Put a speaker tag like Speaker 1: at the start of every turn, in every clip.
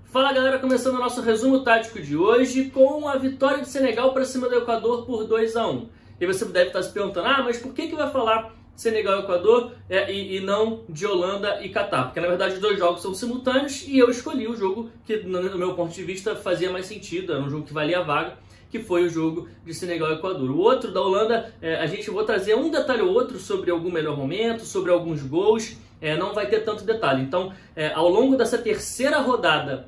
Speaker 1: Fala galera, começando o nosso resumo tático de hoje com a vitória de Senegal para cima do Equador por 2-1. E você deve estar se perguntando, mas por que vai falar Senegal e Equador e não de Holanda e Catar? Porque na verdade os dois jogos são simultâneos e eu escolhi o jogo que no meu ponto de vista fazia mais sentido, era um jogo que valia a vaga, que foi o jogo de Senegal e Equador. O outro da Holanda, vou trazer um detalhe ou outro sobre algum melhor momento, sobre alguns gols, não vai ter tanto detalhe. Então, ao longo dessa terceira rodada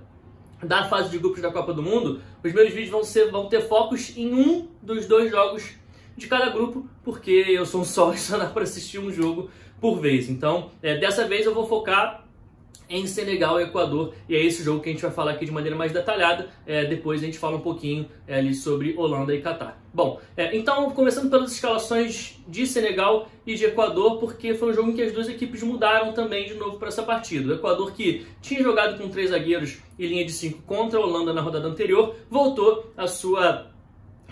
Speaker 1: da fase de grupos da Copa do Mundo, os meus vídeos vão ter focos em um dos dois jogos de cada grupo, porque eu sou um só e só dá para assistir um jogo por vez. Então, dessa vez eu vou focar em Senegal e Equador, e é esse jogo que a gente vai falar aqui de maneira mais detalhada. Depois a gente fala um pouquinho ali sobre Holanda e Catar. Bom, então começando pelas escalações de Senegal e de Equador, porque foi um jogo em que as duas equipes mudaram também de novo para essa partida. O Equador, que tinha jogado com 3 zagueiros e linha de 5 contra a Holanda na rodada anterior, voltou à sua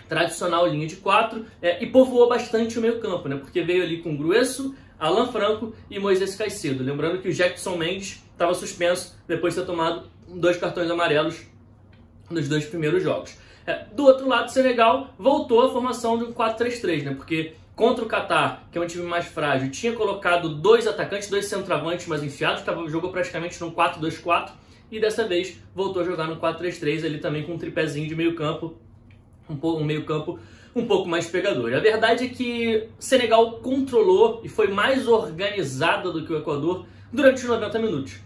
Speaker 1: tradicional linha de 4 e povoou bastante o meio campo, porque veio ali com Grueso, Alan Franco e Moisés Caicedo. Lembrando que o Jackson Mendes estava suspenso depois de ter tomado 2 cartões amarelos nos 2 primeiros jogos. Do outro lado, Senegal voltou à formação de um 4-3-3, porque contra o Catar, que é um time mais frágil, tinha colocado 2 atacantes, 2 centroavantes mais enfiados, jogou praticamente num 4-2-4, e dessa vez voltou a jogar no 4-3-3, ali também com um tripézinho de meio campo, um meio campo um pouco mais pegador. A verdade é que Senegal controlou e foi mais organizada do que o Equador durante os 90 minutos.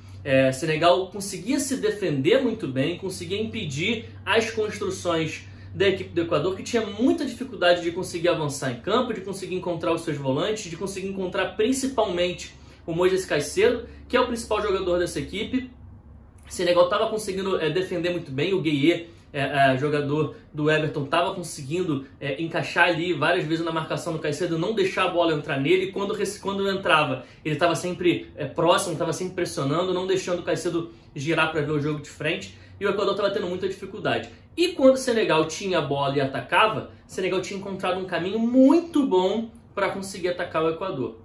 Speaker 1: Senegal conseguia se defender muito bem, conseguia impedir as construções da equipe do Equador, que tinha muita dificuldade de conseguir avançar em campo, de conseguir encontrar os seus volantes, de conseguir encontrar principalmente o Moisés Caicedo, que é o principal jogador dessa equipe. Senegal estava conseguindo defender muito bem, o Gueye, jogador do Everton, estava conseguindo encaixar ali várias vezes na marcação do Caicedo, não deixar a bola entrar nele, e quando entrava, ele estava sempre próximo, estava sempre pressionando, não deixando o Caicedo girar para ver o jogo de frente, e o Equador estava tendo muita dificuldade. E quando o Senegal tinha a bola e atacava, o Senegal tinha encontrado um caminho muito bom para conseguir atacar o Equador,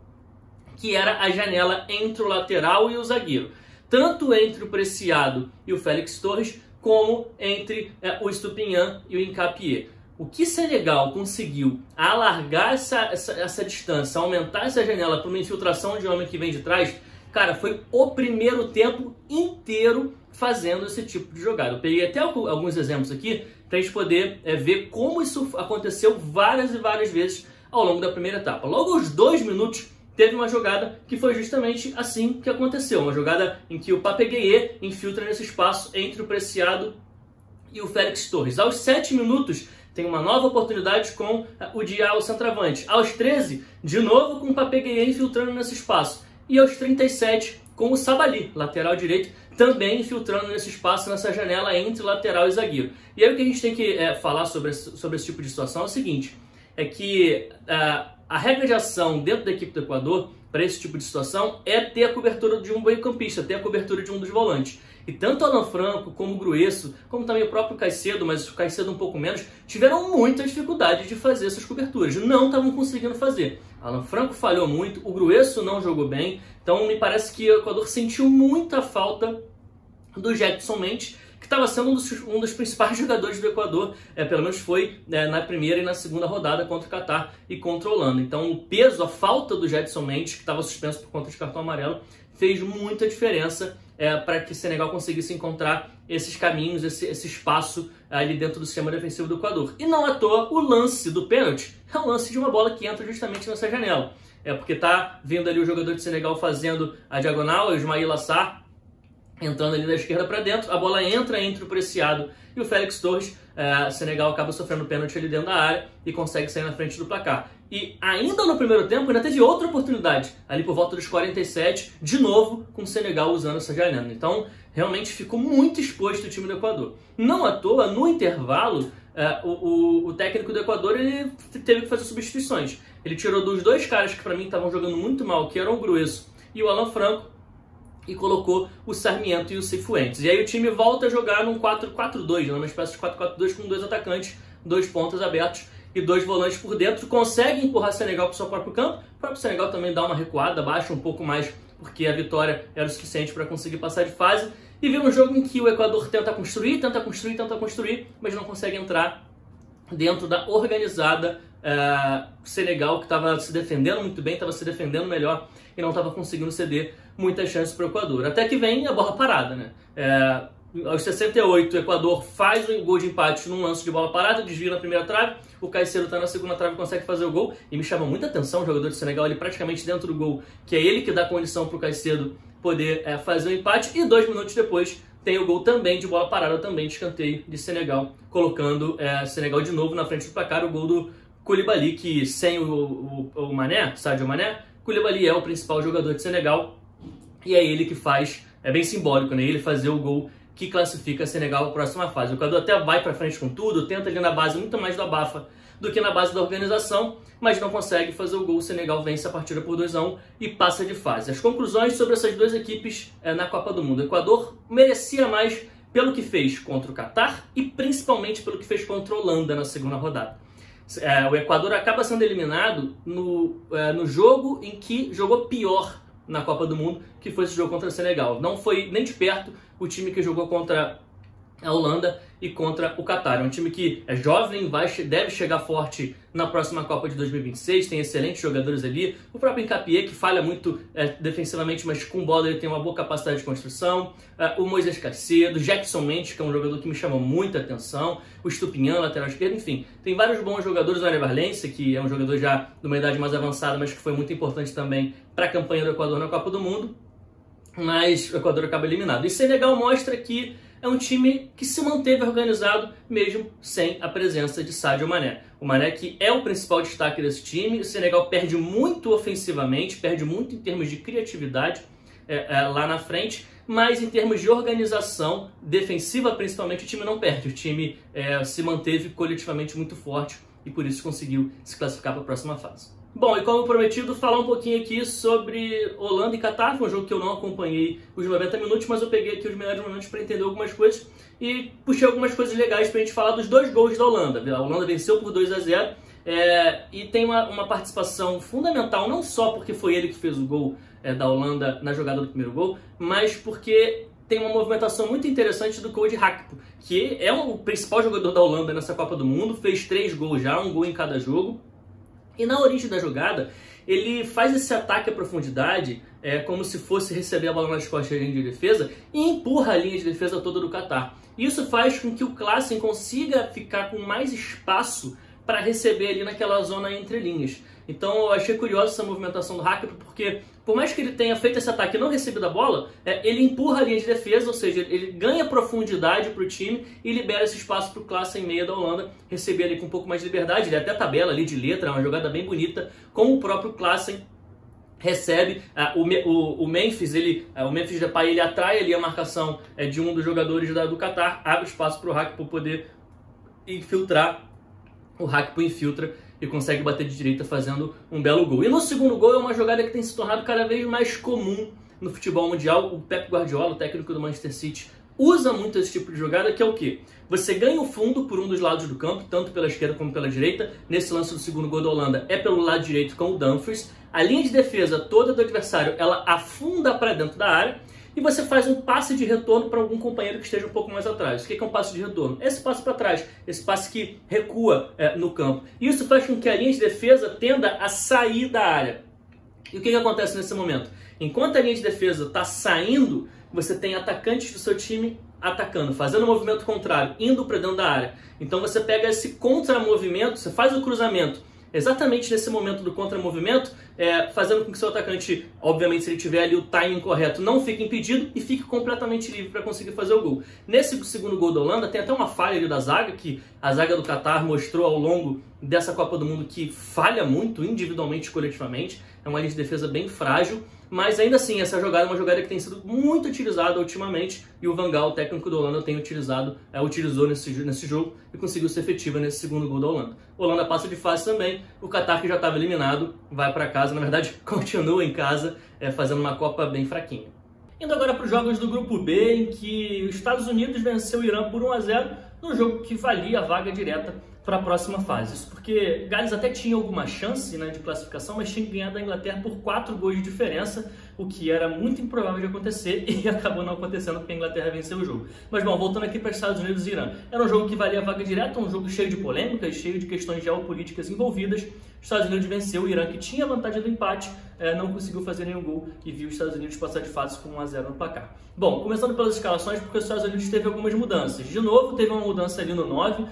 Speaker 1: que era a janela entre o lateral e o zagueiro, tanto entre o Preciado e o Félix Torres, como entre o Estupiñán e o Hincapié. O que Senegal conseguiu alargar essa distância, aumentar essa janela para uma infiltração de homem que vem de trás, cara, foi o primeiro tempo inteiro fazendo esse tipo de jogada. Eu peguei até alguns exemplos aqui para a gente poder ver como isso aconteceu várias e várias vezes ao longo da primeira etapa. Logo aos 2 minutos, teve uma jogada que foi justamente assim que aconteceu. Uma jogada em que o Pape Gueye infiltra nesse espaço entre o Preciado e o Félix Torres. Aos 7 minutos, tem uma nova oportunidade com o Diallo, centroavante. Aos 13, de novo com o Pape Gueye infiltrando nesse espaço. E aos 37, com o Sabali, lateral direito, também infiltrando nesse espaço, nessa janela entre lateral e zagueiro. E aí o que a gente tem que falar sobre esse tipo de situação é o seguinte, é que a regra de ação dentro da equipe do Equador para esse tipo de situação é ter a cobertura de um meio-campista, ter a cobertura de um dos volantes. E tanto Alan Franco como o Grueso, como também o próprio Caicedo, mas o Caicedo um pouco menos, tiveram muita dificuldade de fazer essas coberturas. Não estavam conseguindo fazer. Alan Franco falhou muito, o Grueso não jogou bem, então me parece que o Equador sentiu muita falta do Jackson Mendes, que estava sendo um dos principais jogadores do Equador, pelo menos foi na primeira e na segunda rodada contra o Catar e contra a Holanda. Então o peso, a falta do Jackson Mendes, que estava suspenso por conta de cartão amarelo, fez muita diferença para que o Senegal conseguisse encontrar esses caminhos, esse espaço ali dentro do sistema defensivo do Equador. E não à toa, o lance do pênalti é um lance de uma bola que entra justamente nessa janela. Porque está vindo ali o jogador de Senegal fazendo a diagonal, o Ismaïla Sarr, entrando ali da esquerda para dentro, a bola entra entre o Preciado e o Félix Torres, Senegal acaba sofrendo pênalti ali dentro da área e consegue sair na frente do placar. E ainda no primeiro tempo ainda teve outra oportunidade, ali por volta dos 47, de novo com o Senegal usando essa janela. Então realmente ficou muito exposto o time do Equador. Não à toa, no intervalo, o técnico do Equador ele teve que fazer substituições. Ele tirou dos 2 caras que para mim estavam jogando muito mal, que eram o Grueso e o Alan Franco, e colocou o Sarmiento e o Cifuentes. E aí o time volta a jogar num 4-4-2, numa espécie de 4-4-2 com 2 atacantes, 2 pontas abertos e 2 volantes por dentro, consegue empurrar Senegal para o seu próprio campo. O próprio Senegal também dá uma recuada, baixa um pouco mais, porque a vitória era o suficiente para conseguir passar de fase. E viu um jogo em que o Equador tenta construir, mas não consegue entrar dentro da organizada Senegal, que estava se defendendo muito bem, estava se defendendo melhor e não estava conseguindo ceder muitas chances para o Equador. Até que vem a bola parada, né? Aos 68, o Equador faz o gol de empate num lance de bola parada, desvia na primeira trave, o Caicedo está na segunda trave e consegue fazer o gol. E me chama muita atenção o jogador de Senegal, ele praticamente dentro do gol, que é ele que dá condição para o Caicedo poder fazer o empate. E 2 minutos depois tem o gol também de bola parada, também de escanteio de Senegal, colocando Senegal de novo na frente do placar, o gol do Koulibaly, que sem o Mané, Sadio Mané, Koulibaly é o principal jogador de Senegal e é ele que faz, é bem simbólico, né? Ele fazer o gol que classifica a Senegal para a próxima fase. O Equador até vai para frente com tudo, tenta ali na base muito mais do abafa do que na base da organização, mas não consegue fazer o gol. O Senegal vence a partida por 2-1 e passa de fase. As conclusões sobre essas duas equipes na Copa do Mundo. O Equador merecia mais pelo que fez contra o Catar e principalmente pelo que fez contra a Holanda na segunda rodada. O Equador acaba sendo eliminado no jogo em que jogou pior na Copa do Mundo, que foi esse jogo contra o Senegal. Não foi nem de perto o time que jogou contra a Holanda e contra o Catar. É um time que é jovem, deve chegar forte na próxima Copa de 2026, tem excelentes jogadores ali. O próprio Hincapié, que falha muito defensivamente, mas com bola ele tem uma boa capacidade de construção. O Moisés Caicedo, Jackson Mendes, que é um jogador que me chama muita atenção. O Estupinhan, lateral esquerdo, enfim. Tem vários bons jogadores. O Ener Valencia, que é um jogador já de uma idade mais avançada, mas que foi muito importante também para a campanha do Equador na Copa do Mundo. Mas o Equador acaba eliminado. E Senegal mostra que é um time que se manteve organizado mesmo sem a presença de Sadio Mané. O Mané que é o principal destaque desse time. O Senegal perde muito ofensivamente, perde muito em termos de criatividade lá na frente, mas em termos de organização defensiva principalmente o time não perde. O time se manteve coletivamente muito forte e por isso conseguiu se classificar para a próxima fase. Bom, e como prometido, falar um pouquinho aqui sobre Holanda e Catar. Foi um jogo que eu não acompanhei os 90 minutos, mas eu peguei aqui os melhores momentos para entender algumas coisas e puxei algumas coisas legais para a gente falar dos 2 gols da Holanda. A Holanda venceu por 2-0 e tem uma participação fundamental, não só porque foi ele que fez o gol da Holanda na jogada do primeiro gol, mas porque tem uma movimentação muito interessante do Cody Gakpo, que é o principal jogador da Holanda nessa Copa do Mundo, fez 3 gols já, 1 gol em cada jogo. E na origem da jogada, ele faz esse ataque à profundidade como se fosse receber a bola nas costas da linha de defesa e empurra a linha de defesa toda do Catar. Isso faz com que o Klaassen consiga ficar com mais espaço para receber ali naquela zona entre linhas. Então eu achei curiosa essa movimentação do Gakpo, porque por mais que ele tenha feito esse ataque e não recebido a bola, ele empurra a linha de defesa, ou seja, ele ganha profundidade para o time e libera esse espaço para o Klaassen meia da Holanda receber ali com um pouco mais de liberdade. Ele até tabela ali de letra, é uma jogada bem bonita, com o próprio Klaassen recebe o Memphis, o Memphis Depay, ele atrai ali a marcação de um dos jogadores do Catar, abre espaço para o Gakpo poder infiltrar. O Gakpo infiltra e consegue bater de direita fazendo um belo gol. E no segundo gol é uma jogada que tem se tornado cada vez mais comum no futebol mundial. O Pep Guardiola, o técnico do Manchester City, usa muito esse tipo de jogada, que é o quê? Você ganha o fundo por um dos lados do campo, tanto pela esquerda como pela direita. Nesse lance do segundo gol da Holanda é pelo lado direito com o Dumfries. A linha de defesa toda do adversário, ela afunda para dentro da área e você faz um passe de retorno para algum companheiro que esteja um pouco mais atrás. O que é um passe de retorno? Esse passe para trás, esse passe que recua no campo. E isso faz com que a linha de defesa tenda a sair da área. E o que acontece nesse momento? Enquanto a linha de defesa está saindo, você tem atacantes do seu time atacando, fazendo o movimento contrário, indo para dentro da área. Então você pega esse contramovimento, você faz o cruzamento exatamente nesse momento do contramovimento, fazendo com que seu atacante, obviamente se ele tiver ali o timing correto, não fique impedido e fique completamente livre para conseguir fazer o gol. Nesse segundo gol da Holanda tem até uma falha ali da zaga, que a zaga do Catar mostrou ao longo dessa Copa do Mundo que falha muito individualmente e coletivamente, é uma linha de defesa bem frágil, mas ainda assim essa jogada é uma jogada que tem sido muito utilizada ultimamente e o Van Gaal, o técnico da Holanda, utilizou nesse jogo e conseguiu ser efetiva nesse segundo gol da Holanda. A Holanda passa de fase também, o Catar, que já estava eliminado, vai para casa, na verdade continua em casa, fazendo uma Copa bem fraquinha. Indo agora para os jogos do grupo B, em que os Estados Unidos venceu o Irã por 1-0 num jogo que valia a vaga direta para a próxima fase. Isso porque Gales até tinha alguma chance, né, de classificação, mas tinha que ganhar da Inglaterra por 4 gols de diferença, o que era muito improvável de acontecer e acabou não acontecendo porque a Inglaterra venceu o jogo. Mas bom, voltando aqui para Estados Unidos e Irã. Era um jogo que valia a vaga direta, um jogo cheio de polêmicas, cheio de questões geopolíticas envolvidas. Os Estados Unidos venceu o Irã, que tinha a vantagem do empate, não conseguiu fazer nenhum gol e viu os Estados Unidos passar de fase com 1 a 0 no placar. Bom, começando pelas escalações, porque os Estados Unidos teve algumas mudanças. De novo, teve uma mudança ali no 9,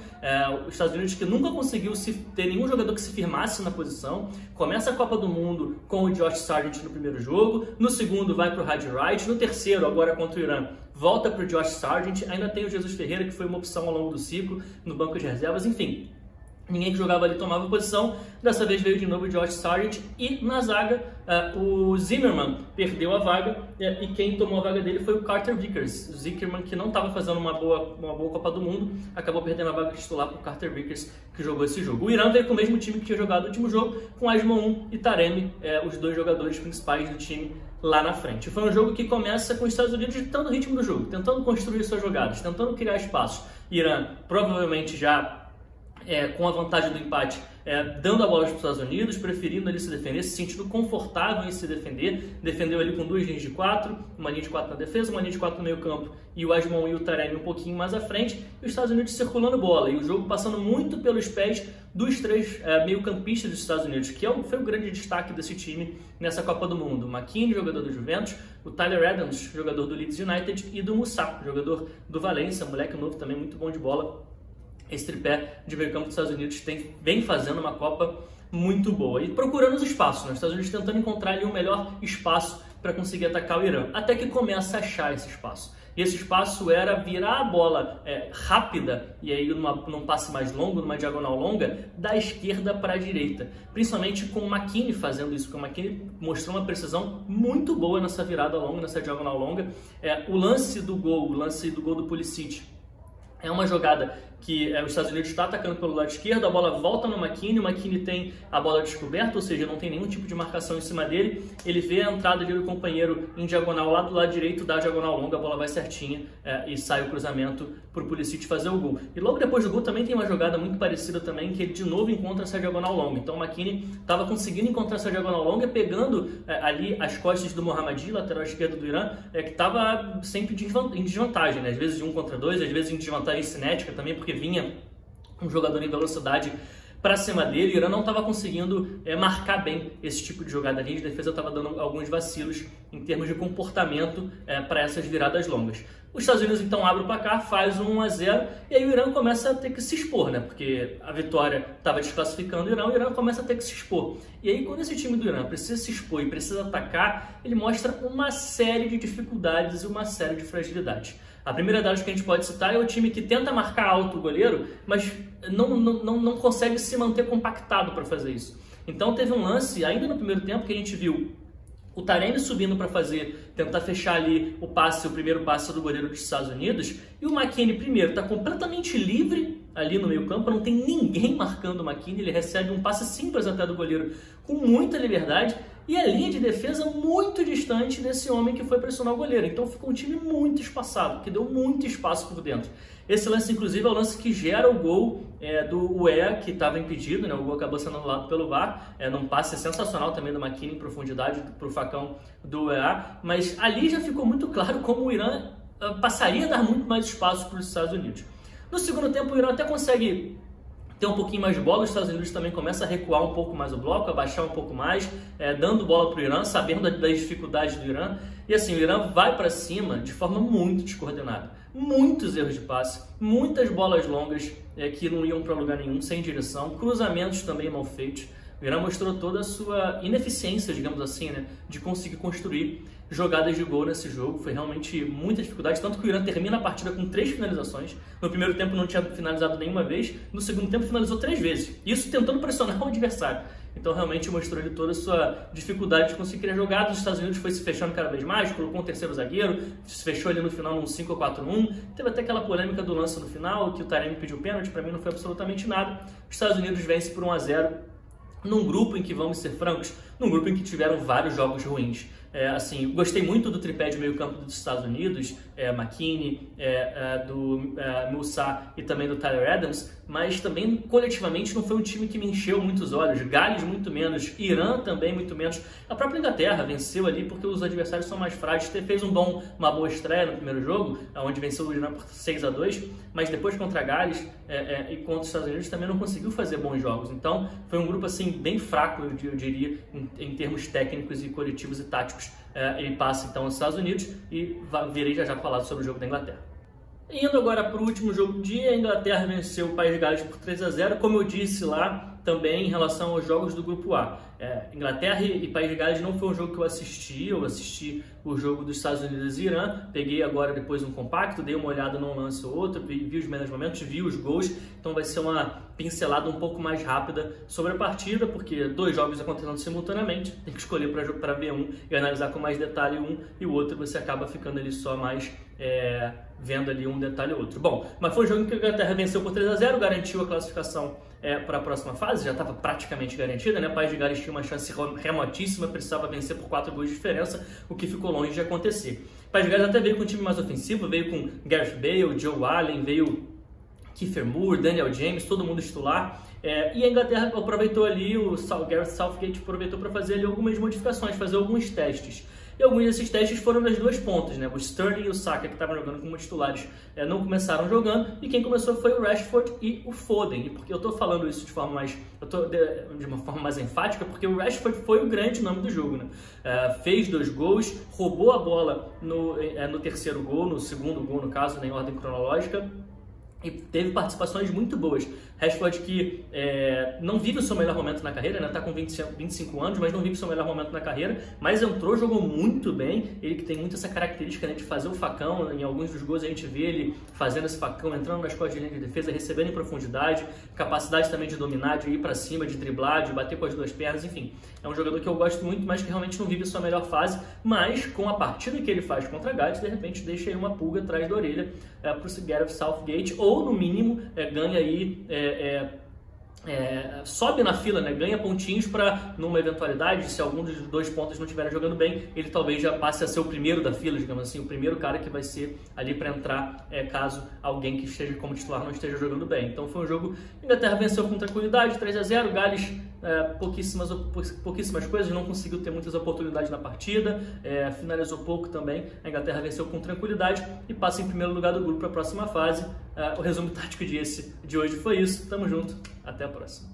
Speaker 1: os Estados Unidos que nunca conseguiu ter nenhum jogador que se firmasse na posição. Começa a Copa do Mundo com o Josh Sargent no primeiro jogo, no segundo vai para o Hadi Wright, no terceiro, agora contra o Irã, volta para o Josh Sargent, ainda tem o Jesus Ferreira, que foi uma opção ao longo do ciclo, no banco de reservas, enfim. Ninguém que jogava ali tomava posição, dessa vez veio de novo o Josh Sargent e na zaga o Zimmerman perdeu a vaga e quem tomou a vaga dele foi o Carter Vickers. O Zimmerman, que não estava fazendo uma boa Copa do Mundo, acabou perdendo a vaga titular para o Carter Vickers, que jogou esse jogo. O Irã veio com o mesmo time que tinha jogado o último jogo, com Ajmoun e Taremi, os dois jogadores principais do time lá na frente. Foi um jogo que começa com os Estados Unidos ditando o ritmo do jogo, tentando construir suas jogadas, tentando criar espaços. Irã provavelmente já com a vantagem do empate, dando a bola para os Estados Unidos, preferindo ali se defender, se sentindo confortável em se defender. Defendeu ali com 2 linhas de 4, uma linha de 4 na defesa, uma linha de 4 no meio campo e o Ajmoun e o Taremi um pouquinho mais à frente, e os Estados Unidos circulando bola, e o jogo passando muito pelos pés dos 3 meio-campistas dos Estados Unidos, que foi o grande destaque desse time nessa Copa do Mundo. O McKennie, jogador do Juventus, o Tyler Adams, jogador do Leeds United, e do Moussa, jogador do Valência, moleque novo também, muito bom de bola. Esse tripé de meio campo dos Estados Unidos vem fazendo uma Copa muito boa e procurando os espaços, né? Os Estados Unidos tentando encontrar ali o melhor espaço para conseguir atacar o Irã, até que começa a achar esse espaço. E esse espaço era virar a bola rápida, e aí num passe mais longo, numa diagonal longa, da esquerda para a direita. Principalmente com o McKennie fazendo isso, porque o McKennie mostrou uma precisão muito boa nessa virada longa, nessa diagonal longa. O lance do gol do Pulisic, é uma jogada que os Estados Unidos está atacando pelo lado esquerdo, a bola volta no McKennie, o McKennie tem a bola descoberta, ou seja, não tem nenhum tipo de marcação em cima dele, ele vê a entrada ali do companheiro em diagonal lá do lado direito, da diagonal longa, a bola vai certinha e sai o cruzamento para o Pulisic fazer o gol. E logo depois do gol também tem uma jogada muito parecida também, que ele de novo encontra essa diagonal longa. Então o McKennie estava conseguindo encontrar essa diagonal longa, pegando ali as costas do Mohammadi, lateral esquerdo do Irã, que estava sempre em desvantagem, né? Às vezes de 1 contra 2, às vezes em desvantagem cinética também, porque vinha um jogador em velocidade para cima dele, o Irã não estava conseguindo marcar bem esse tipo de jogada. A linha de defesa estava dando alguns vacilos em termos de comportamento para essas viradas longas. Os Estados Unidos então abre o placar, faz 1 a 0 e aí o Irã começa a ter que se expor, né? Porque a vitória estava desclassificando o Irã começa a ter que se expor. E aí quando esse time do Irã precisa se expor e precisa atacar, ele mostra uma série de dificuldades e uma série de fragilidades. A primeira delas que a gente pode citar é o time que tenta marcar alto o goleiro, mas não consegue se manter compactado para fazer isso. Então teve um lance, ainda no primeiro tempo, que a gente viu o Taremi subindo para tentar fechar ali o primeiro passe do goleiro dos Estados Unidos, e o McKennie primeiro está completamente livre ali no meio campo, não tem ninguém marcando o McKennie, ele recebe um passe simples até do goleiro com muita liberdade, e a linha de defesa muito distante desse homem que foi pressionar o goleiro. Então ficou um time muito espaçado, que deu muito espaço por dentro. Esse lance, inclusive, é o lance que gera o gol do UEA, que estava impedido, né? O gol acabou sendo anulado pelo VAR, num passe sensacional também do McKennie em profundidade para o facão do UEA. Mas ali já ficou muito claro como o Irã passaria a dar muito mais espaço para os Estados Unidos. No segundo tempo, o Irã até consegue ter um pouquinho mais de bola, os Estados Unidos também começa a recuar um pouco mais o bloco, abaixar um pouco mais, dando bola para o Irã, sabendo das dificuldades do Irã. E assim, o Irã vai para cima de forma muito descoordenada. Muitos erros de passe, muitas bolas longas que não iam para lugar nenhum, sem direção, cruzamentos também mal feitos. O Irã mostrou toda a sua ineficiência, digamos assim, né, de conseguir construir jogadas de gol nesse jogo. Foi realmente muita dificuldade, tanto que o Irã termina a partida com 3 finalizações. No primeiro tempo não tinha finalizado nenhuma vez, no segundo tempo finalizou 3 vezes, isso tentando pressionar o adversário. Então realmente mostrou ele toda a sua dificuldade de conseguir criar jogadas. Os Estados Unidos foi se fechando cada vez mais, colocou um terceiro zagueiro, se fechou ali no final num 5-4-1. Teve até aquela polêmica do lance no final, que o Taremi pediu pênalti, para mim não foi absolutamente nada. Os Estados Unidos vence por 1 a 0 num grupo em que, vamos ser francos, num grupo em que tiveram vários jogos ruins. Assim, gostei muito do tripé de meio campo dos Estados Unidos, McKennie, do Moussa e também do Tyler Adams, mas também coletivamente não foi um time que me encheu muitos olhos. Gales muito menos, Irã também muito menos. A própria Inglaterra venceu ali porque os adversários são mais frágeis. Fez uma boa estreia no primeiro jogo, onde venceu o Irã por 6-2, mas depois contra Gales e contra os Estados Unidos também não conseguiu fazer bons jogos. Então foi um grupo assim bem fraco, eu diria, em termos técnicos e coletivos e táticos. Ele passa então aos Estados Unidos e virei já falar sobre o jogo da Inglaterra. Indo agora para o último jogo do dia, a Inglaterra venceu o País de Gales por 3-0, como eu disse lá também em relação aos jogos do Grupo A. Inglaterra e País de Gales não foi um jogo que eu assisti o jogo dos Estados Unidos e Irã, peguei agora depois um compacto, dei uma olhada num lance ou outro, vi os melhores momentos, vi os gols, então vai ser uma pincelada um pouco mais rápida sobre a partida, porque 2 jogos acontecendo simultaneamente, tem que escolher para ver um e analisar com mais detalhe um, e o outro você acaba ficando ali só mais vendo ali um detalhe ou outro. Bom, mas foi um jogo em que a Inglaterra venceu por 3-0, garantiu a classificação para a próxima fase, já estava praticamente garantida, né? O País de Gales tinha uma chance remotíssima, precisava vencer por 4 gols de diferença, o que ficou longe de acontecer. O País de Gales até veio com um time mais ofensivo, veio com Gareth Bale, Joe Allen, veio Kiefer Moore, Daniel James, todo mundo titular. E a Inglaterra aproveitou ali, o Gareth Southgate aproveitou para fazer ali algumas modificações, fazer alguns testes. E alguns desses testes foram nas 2 pontas, né? O Sterling e o Saka, que estavam jogando como titulares, não começaram jogando, e quem começou foi o Rashford e o Foden. E porque eu estou falando isso de uma forma mais enfática, porque o Rashford foi o grande nome do jogo, né? Fez 2 gols, roubou a bola no terceiro gol, no segundo gol, no caso, em ordem cronológica, e teve participações muito boas. Rashford que não vive o seu melhor momento na carreira, né? Tá com 25 anos, mas não vive o seu melhor momento na carreira, mas entrou, jogou muito bem. Ele que tem muito essa característica, né, de fazer o facão. Em alguns dos gols a gente vê ele fazendo esse facão, entrando nas costas de linha de defesa, recebendo em profundidade, capacidade também de dominar, de ir para cima, de driblar, de bater com as 2 pernas, enfim. É um jogador que eu gosto muito, mas que realmente não vive a sua melhor fase, mas com a partida que ele faz contra a Gales, de repente deixa aí uma pulga atrás da orelha para o Gareth Southgate, ou no mínimo ganha aí sobe na fila, né? Ganha pontinhos para, numa eventualidade, se algum dos 2 pontos não estiverem jogando bem, ele talvez já passe a ser o primeiro da fila, digamos assim, o primeiro cara que vai ser ali para entrar, caso alguém que esteja como titular não esteja jogando bem. Então foi um jogo, a Inglaterra venceu com tranquilidade, 3-0, Gales pouquíssimas coisas, não conseguiu ter muitas oportunidades na partida, finalizou pouco também. A Inglaterra venceu com tranquilidade e passa em primeiro lugar do grupo para a próxima fase. O resumo tático de hoje foi isso. Tamo junto, até a próxima.